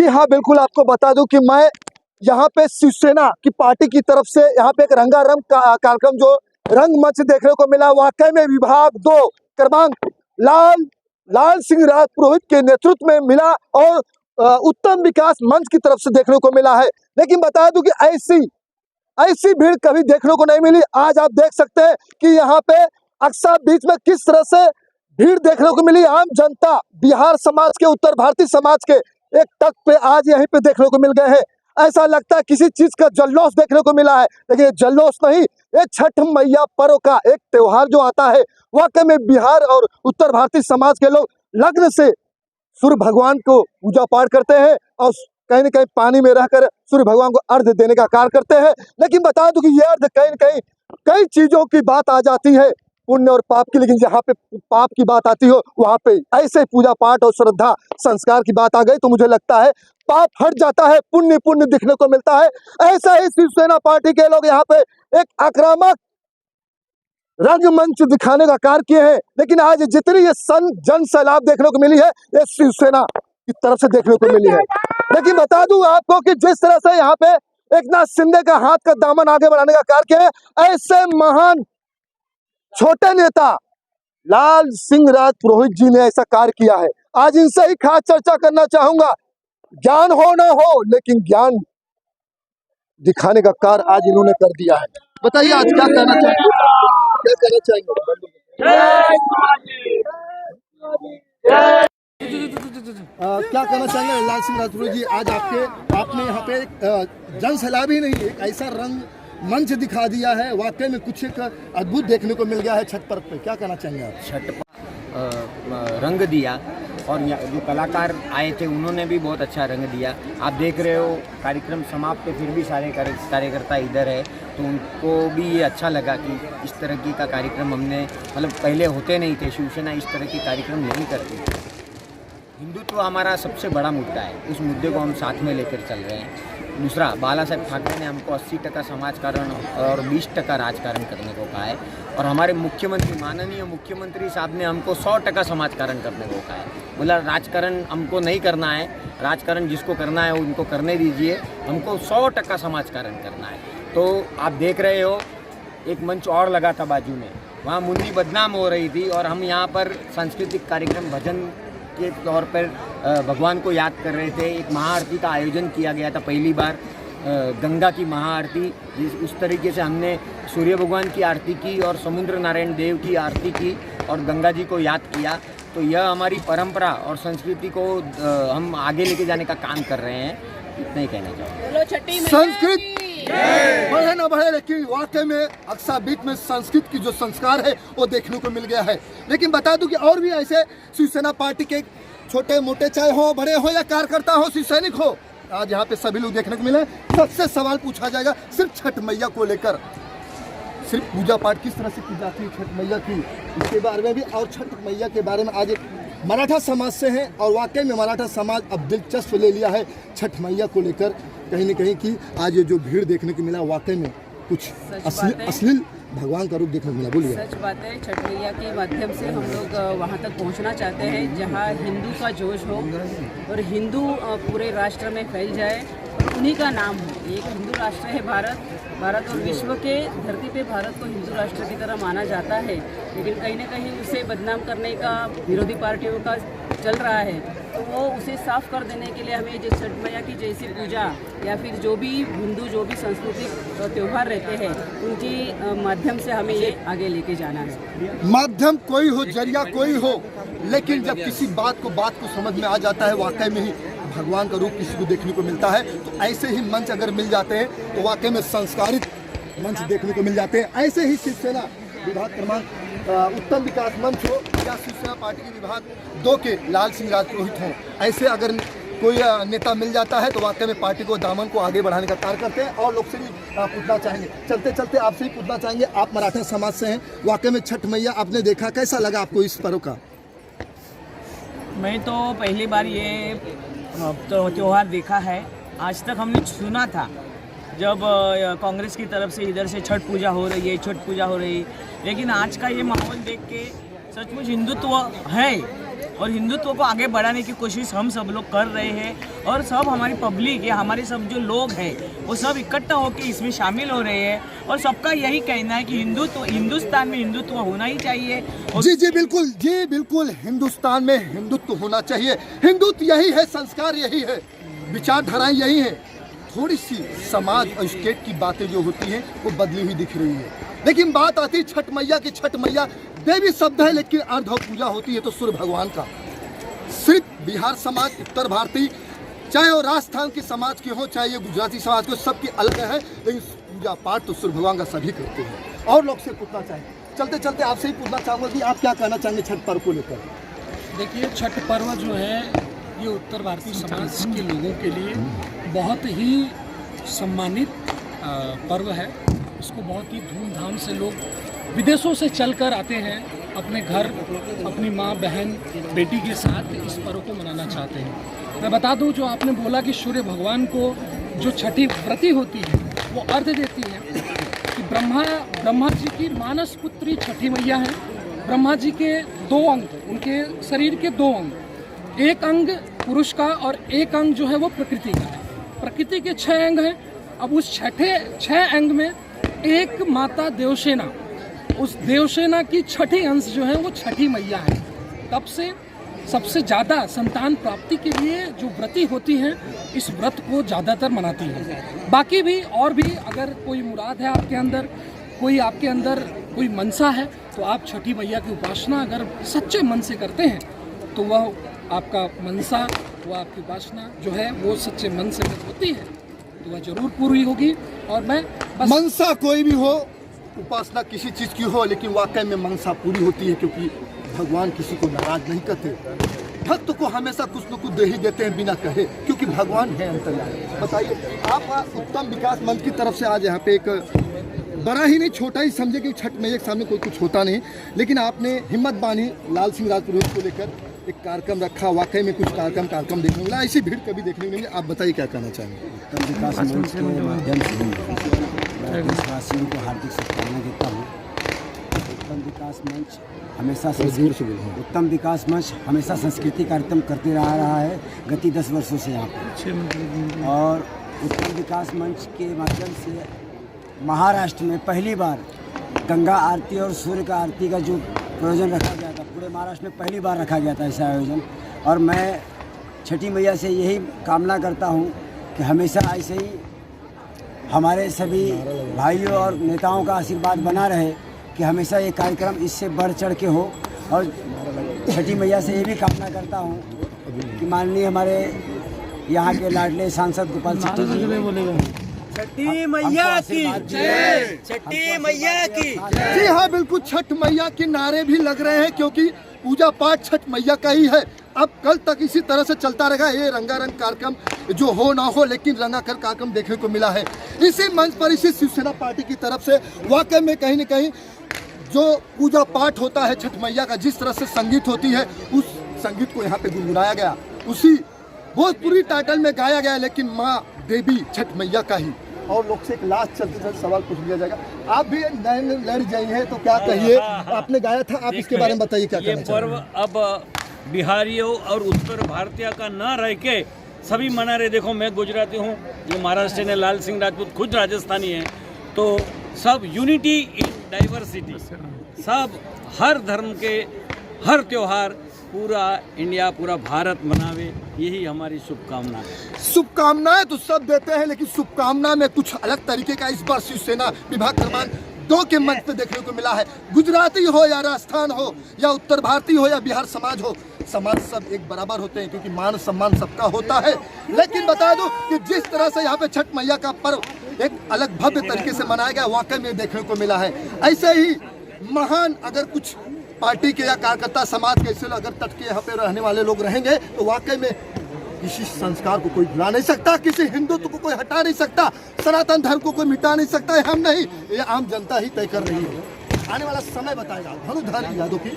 जी हाँ, बिल्कुल आपको बता दूं कि मैं यहाँ पे शिवसेना की पार्टी की तरफ से यहाँ पे एक रंगारंग कार्यक्रम जो रंगमंच देखने को मिला, वाकई में विभाग 2 क्रमांक लाल सिंह राजपुरोहित के नेतृत्व में मिला और उत्तम विकास मंच की तरफ से देखने को मिला है। लेकिन बता दूं कि ऐसी भीड़ कभी देखने को नहीं मिली। आज आप देख सकते हैं कि यहाँ पे अक्सर बीच में किस तरह से भीड़ देखने को मिली। आम जनता, बिहार समाज के, उत्तर भारतीय समाज के एक तक पे आज यहीं पे देखने को मिल गए हैं। ऐसा लगता है किसी चीज का जल्लोष देखने को मिला है, लेकिन ये जल्लोष नहीं, ये छठ मैया पर्व का एक त्योहार जो आता है, वाकई में बिहार और उत्तर भारतीय समाज के लोग लग्न से सूर्य भगवान को पूजा पाठ करते हैं और कहीं न कहीं पानी में रहकर सूर्य भगवान को अर्घ्य देने का कार्य करते हैं। लेकिन बता दूं कि ये अर्घ्य कहीं न कहीं कई चीजों की बात आ जाती है, पुण्य और पाप की, लेकिन जहाँ पे पाप की बात आती हो वहाँ पे ऐसे पूजा पाठ और श्रद्धा संस्कार की बात आ गई तो मुझे लगता है पाप हट जाता है, पुण्य दिखने को मिलता है। ऐसा ही शिवसेना पार्टी के लोग यहाँ पे एक आक्रामक रंगमंच दिखाने का कार्य किए हैं। लेकिन आज जितनी ये जन सैलाब देखने को मिली है, ये शिवसेना की तरफ से देखने को मिली है। लेकिन बता दूं आपको कि जिस तरह से यहाँ पे एकनाथ शिंदे का हाथ का दामन आगे बढ़ाने का कार्य किया है, ऐसे महान छोटे नेता लाल सिंह राजपुरोहित जी ने ऐसा कार्य किया है। आज इनसे ही खास चर्चा करना चाहूंगा। ज्ञान हो ना हो, लेकिन ज्ञान दिखाने का कार्य आज इन्होंने कर दिया है। बताइए आज क्या कहना चाहेंगे, क्या कहना चाहेंगे? क्या कहना चाहेंगे लाल सिंह राजपुरोहित जी, आज आपने यहाँ पे जन सैलाब ही नहीं, एक ऐसा रंग मंच दिखा दिया है, वाकई में कुछ एक अद्भुत देखने को मिल गया है छठ पर्व पे। क्या कहना चाहेंगे आप? छठ रंग दिया और जो कलाकार आए थे उन्होंने भी बहुत अच्छा रंग दिया। आप देख रहे हो कार्यक्रम समाप्त है, फिर भी सारे कार्यकर्ता इधर है, तो उनको भी ये अच्छा लगा कि इस तरह की का कार्यक्रम हमने मतलब पहले होते नहीं थे। शिवसेना इस तरह के कार्यक्रम नहीं करती। हिंदुत्व हमारा सबसे बड़ा मुद्दा है, उस मुद्दे को हम साथ में लेकर चल रहे हैं। दूसरा, बाला साहेब ठाकरे ने हमको 80% समाजकारण और 20% राजकारण करने को कहा है और हमारे मुख्यमंत्री, माननीय मुख्यमंत्री साहब ने हमको 100% समाजकारण करने को कहा है। बोला राजकारण हमको नहीं करना है, राजकारण जिसको करना है उनको करने दीजिए, हमको 100% समाजकारण करना है। तो आप देख रहे हो एक मंच और लगा था बाजू में, वहाँ मुन्नी बदनाम हो रही थी और हम यहाँ पर सांस्कृतिक कार्यक्रम भजन के तौर पर भगवान को याद कर रहे थे। एक महाआरती का आयोजन किया गया था, पहली बार गंगा की महाआरती, उस तरीके से हमने सूर्य भगवान की आरती की और समुद्र नारायण देव की आरती की और गंगा जी को याद किया। तो यह हमारी परंपरा और संस्कृति को हम आगे लेके जाने का काम कर रहे हैं। इतना ही कहना चाहूँगा। संस्कृत बढ़े ना बढ़े, लेकिन वाकई में अक्सर बीच में संस्कृत की जो संस्कार है वो देखने को मिल गया है। लेकिन बता दूं कि और भी ऐसे शिवसेना पार्टी के छोटे मोटे, चाहे हो बड़े हो या कार्यकर्ता हो, शिव सैनिक हो, आज यहाँ पे सभी लोग देखने को मिले। सबसे सवाल पूछा जाएगा सिर्फ छठ मैया को लेकर, सिर्फ पूजा पाठ किस तरह से की जाती है छठ मैया की, इसके बारे में भी, और छठ मैया के बारे में आज एक मराठा समाज से हैं और वाकई में मराठा समाज अब दिलचस्प ले लिया है छठ मैया को लेकर कहीं न कहीं की। आज ये जो भीड़ देखने को मिला, वाकई में कुछ अश्लील भगवान का रूप देखने को मिला। बोलिए। सच बात है, छठ मैया के माध्यम से हम लोग वहाँ तक पहुँचना चाहते हैं जहाँ हिंदू का जोश हो और हिंदू पूरे राष्ट्र में फैल जाए और उन्हीं का नाम हो। एक हिंदू राष्ट्र है भारत और विश्व के धरती पे भारत को हिंदू राष्ट्र की तरह माना जाता है, लेकिन कहीं ना कहीं उसे बदनाम करने का विरोधी पार्टियों का चल रहा है। तो वो उसे साफ कर देने के लिए हमें छठ मैया की जैसी पूजा या फिर जो भी हिंदू जो भी सांस्कृतिक त्यौहार रहते हैं उनकी माध्यम से हमें ये आगे लेके जाना है। माध्यम कोई हो, जरिया कोई हो, लेकिन जब किसी बात को समझ में आ जाता है, वाकई में ही भगवान का रूप किसी को देखने को मिलता है। तो ऐसे ही मंच अगर मिल जाते हैं तो वाकई में संस्कारित मंच देखने को मिल जाते हैं। ऐसे ही शिवसेना विभाग क्रमांक उत्तम विकास मंच हो या शिवसेना पार्टी के विभाग 2 के लाल सिंह राजपुरोहित हों, ऐसे अगर कोई नेता मिल जाता है तो वाकई में पार्टी को दामन को आगे बढ़ाने का कार्य करते हैं। और लोग से भी पूछना चाहेंगे, चलते चलते आपसे ही पूछना चाहेंगे, आप मराठा समाज से हैं, वाकई में छठ मैया आपने देखा, कैसा लगा आपको इस पर्व का? मैं तो पहली बार ये त्यौहार देखा है। आज तक हमने सुना था जब कांग्रेस की तरफ से इधर से छठ पूजा हो रही है, छठ पूजा हो रही है, लेकिन आज का ये माहौल देख के सचमुच हिंदुत्व है और हिंदुत्व को आगे बढ़ाने की कोशिश हम सब लोग कर रहे हैं और सब हमारी पब्लिक या हमारे सब जो लोग हैं वो सब इकट्ठा होकर इसमें शामिल हो रहे हैं और सबका यही कहना है कि हिंदुस्तान में हिंदुत्व होना ही चाहिए। जी बिल्कुल हिंदुस्तान में हिंदुत्व होना चाहिए। हिंदुत्व यही है, संस्कार यही है, विचारधाराएं यही है। थोड़ी सी समाज और स्टेट की बातें जो होती हैं वो बदली हुई दिख रही है। लेकिन बात आती है छठ मैया की। छठ मैया देवी शब्द है लेकिन अर्ध पूजा होती है तो सूर्य भगवान का। सिर्फ बिहार समाज, उत्तर भारतीय, चाहे वो राजस्थान के समाज के हो चाहे ये गुजराती समाज के, सबकी अलग है, लेकिन पूजा पाठ तो सूर्य भगवान का सभी करते हैं। और लोग से पूछना चाहेंगे, चलते चलते आपसे ही पूछना चाहूँगा कि आप क्या कहना चाहेंगे छठ पर्व को लेकर? देखिए, छठ पर्व जो है ये उत्तर भारतीय समाज के लोगों के लिए बहुत ही सम्मानित पर्व है। इसको बहुत ही धूमधाम से लोग विदेशों से चलकर आते हैं, अपने घर अपनी माँ बहन बेटी के साथ इस पर्व को मनाना चाहते हैं। मैं बता दूं, जो आपने बोला कि सूर्य भगवान को जो छठी व्रती होती है वो अर्घ देती है कि ब्रह्मा जी की मानस पुत्री छठी मैया है। ब्रह्मा जी के 2 अंग, उनके शरीर के 2 अंग, एक अंग पुरुष का और एक अंग जो है वो प्रकृति का है। प्रकृति के 6 अंग हैं। अब उस 6 अंग में एक माता देवसेना, उस देवसेना की छठी अंश जो है वो छठी मैया है। तब से सबसे ज़्यादा संतान प्राप्ति के लिए जो व्रती होती हैं इस व्रत को ज़्यादातर मनाती हैं। बाकी भी और भी अगर कोई मुराद है आपके अंदर, आपके अंदर कोई मनसा है, तो आप छठी मैया की उपासना अगर सच्चे मन से करते हैं तो वह आपका मनसा, वह आपकी उपासना जो है वो सच्चे मन से होती है तो वह जरूर पूरी होगी। और मैं बस मनसा कोई भी हो, उपासना किसी चीज़ की हो, लेकिन वाकई में मनसा पूरी होती है, क्योंकि भगवान किसी को नाराज नहीं करते। भक्त को हमेशा कुछ न कुछ दे ही देते हैं बिना कहे, क्योंकि भगवान है अंतर्यामी। बताइए, आप उत्तम विकास मंच की तरफ से आज यहाँ पे एक बड़ा ही नहीं छोटा ही समझे कि छठ मैया के सामने कोई कुछ होता नहीं, लेकिन आपने हिम्मत बांधी लाल सिंह राजपुरोहित को लेकर एक कार्यक्रम रखा। वाकई में कुछ कार्यक्रम देखने को मिला, ऐसी भीड़ कभी देखने को मिली। आप बताइए क्या कहना चाहेंगे? उत्तम विकास मंच के माध्यम से देशवासियों को हार्दिक शुभकामनाएं देता हूँ। उत्तम विकास मंच हमेशा संस्कृति कार्यक्रम करते रहा है, गति 10 वर्षों से यहाँ पर। और उत्तम विकास मंच के माध्यम से महाराष्ट्र में पहली बार गंगा आरती और सूर्य का आरती का जो प्रयोजन रखा गया था, पूरे महाराष्ट्र में पहली बार रखा गया था ऐसा आयोजन। और मैं छठी मैया से यही कामना करता हूँ कि हमेशा ऐसे ही हमारे सभी भाइयों और नेताओं का आशीर्वाद बना रहे कि हमेशा ये कार्यक्रम इससे बढ़ चढ़ के हो। और छठी मैया से ये भी कामना करता हूँ कि माननीय हमारे यहाँ के लाडले सांसद गोपाल शेट्टी जी, छठी मैया की जय, छठी मैया की। जी हाँ, बिल्कुल छठ मैया के नारे भी लग रहे हैं, क्योंकि पूजा पाठ छठ मैया का ही है। अब कल तक इसी तरह से चलता रहेगा। ये रंगारंग कार्यक्रम जो हो ना हो, लेकिन रंगाकर कार्यक्रम देखने को मिला है। इसी मंच पर इसी शिवसेना पार्टी की तरफ से वाकई में कहीं न कहीं जो पूजा पाठ होता है छठ मैया का, जिस तरह से संगीत होती है, उस संगीत को यहाँ पे गुनगुनाया गया, उसी भोजपुरी टाइटल में गाया गया, लेकिन माँ देवी छठ मैया का ही। और लोग से एक लास्ट चलते सवाल पूछ लिया जाएगा। आप भी नए लड़ जाइए तो क्या कहिए, आपने गाया था, आप इसके बारे में बताइए क्या कहना चाहेंगे? ये पर्व अब बिहारियों और उत्तर भारतीय का न रह के सभी मना रहे। देखो, मैं गुजराती हूँ, ये महाराष्ट्र ने लाल सिंह राजपूत खुद राजस्थानी है, तो सब यूनिटी इन डाइवर्सिटी, सब हर धर्म के हर त्योहार पूरा इंडिया, पूरा भारत मनावे, यही हमारी शुभकामना है। शुभकामनाएं तो सब देते हैं, लेकिन शुभकामना में कुछ अलग तरीके का इस बार शिवसेना विभाग क्रमांक 2 के मंच पे देखने को मिला है। गुजराती हो या राजस्थान हो या उत्तर भारतीय हो या बिहार समाज हो, समाज सब एक बराबर होते हैं, क्योंकि मान सम्मान सबका होता है। लेकिन बता दूं कि जिस तरह से यहाँ पे छठ मैया का पर्व एक अलग भव्य तरीके से मनाया गया, वाकई में देखने को मिला है। ऐसे ही महान अगर कुछ पार्टी के या कार्यकर्ता समाज के ऐसे अगर तट के यहाँ पे रहने वाले लोग रहेंगे, तो वाकई में किसी संस्कार को कोई भुला नहीं सकता, किसी हिंदुत्व को कोई हटा नहीं सकता, सनातन धर्म को कोई मिटा नहीं सकता। हम नहीं, ये आम जनता ही तय कर रही है। आने वाला समय बताएगा। धनुधारी यादव की